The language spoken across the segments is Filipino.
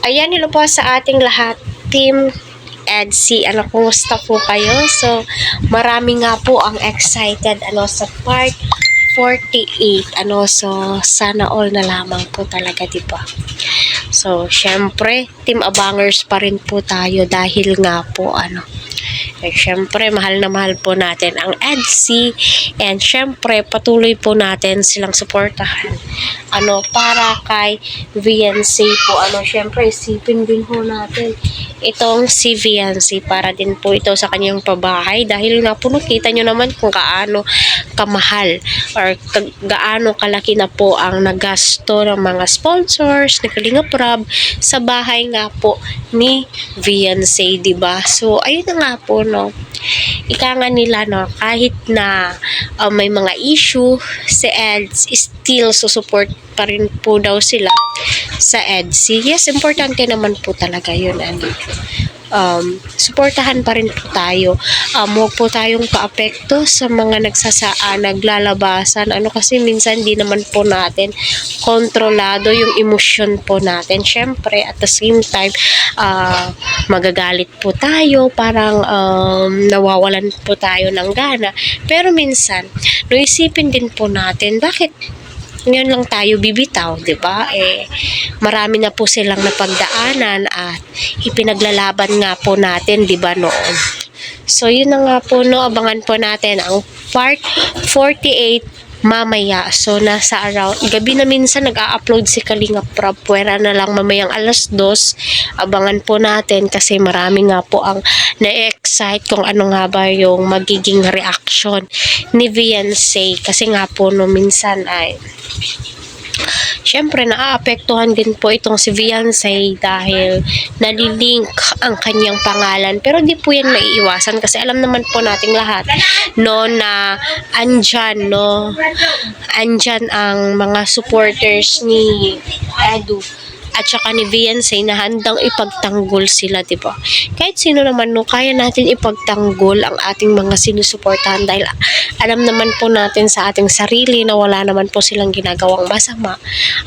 Ayan, hello po sa ating lahat, Team EDC. Kumusta po kayo? So, marami nga po ang excited sa part 48. So, sana all na lamang po talaga, di ba? So, syempre, Team Abangers pa rin po tayo dahil nga po, syempre, mahal na mahal po natin ang EDC and syempre, patuloy po natin silang suportahan. Para kay VNC po, syempre, isipin din po natin itong si VNC para din po ito sa kanyang pabahay dahil nga po nakita nyo naman kung gaano kamahal or gaano kalaki na po ang nagasto ng mga sponsors ni Kalingap Rob sa bahay nga po ni VNC, diba? So, ayun na nga po, ika nga nila, kahit na may mga issue, si EDS still susupport pa rin po daw sila sa EDC. Yes, importante naman po talaga yun. Suportahan pa rin po tayo. Huwag po tayong paapekto sa mga naglalabasan. Kasi minsan di naman po natin kontrolado yung emosyon po natin. Syempre, at the same time, magagalit po tayo, parang nawawalan po tayo ng gana. Pero minsan, isipin din po natin, bakit ngayon lang tayo bibitaw, di ba? Marami na po silang napagdaanan at ipinaglalaban nga po natin, di ba, noon. So, yun na nga po, abangan po natin ang part 48 mamaya. So, nasa around, gabi na minsan nag-a-upload si Kalingap Rob. Pwera na lang mamayang alas 2. Abangan po natin kasi marami nga po ang na-excite kung ano nga ba yung magiging reaction ni VNC. Kasi nga po, minsan ay syempre, naaapektuhan din po itong si VNC dahil nalilink ang kanyang pangalan. Pero di po yan maiiwasan kasi alam naman po nating lahat, na andyan ang mga supporters ni Edu at saka ni VNC na handang ipagtanggol sila, di ba? Kahit sino naman, kaya natin ipagtanggol ang ating mga sinusuportahan dahil alam naman po natin sa ating sarili na wala naman po silang ginagawang masama.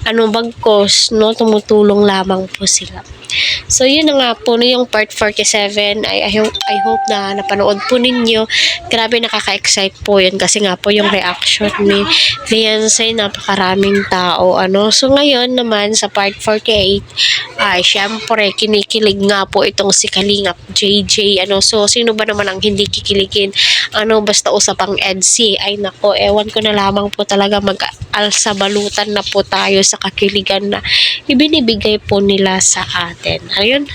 Bagkos, tumutulong lamang po sila. So, yun na nga po, yung part 47, I hope na napanood po ninyo. Grabe, nakaka-excite po yun kasi nga po yung reaction ni VNC, napakaraming tao. So, ngayon naman sa part 48, ay syempre, kinikilig nga po itong si Kalingap JJ. So, sino ba naman ang hindi kikiligin? Basta usapang EDC. Ay nako, ewan ko na lamang po talaga mag-alsa balutan na po tayo sa kakiligan na ibinibigay po nila sa atin. Ayun.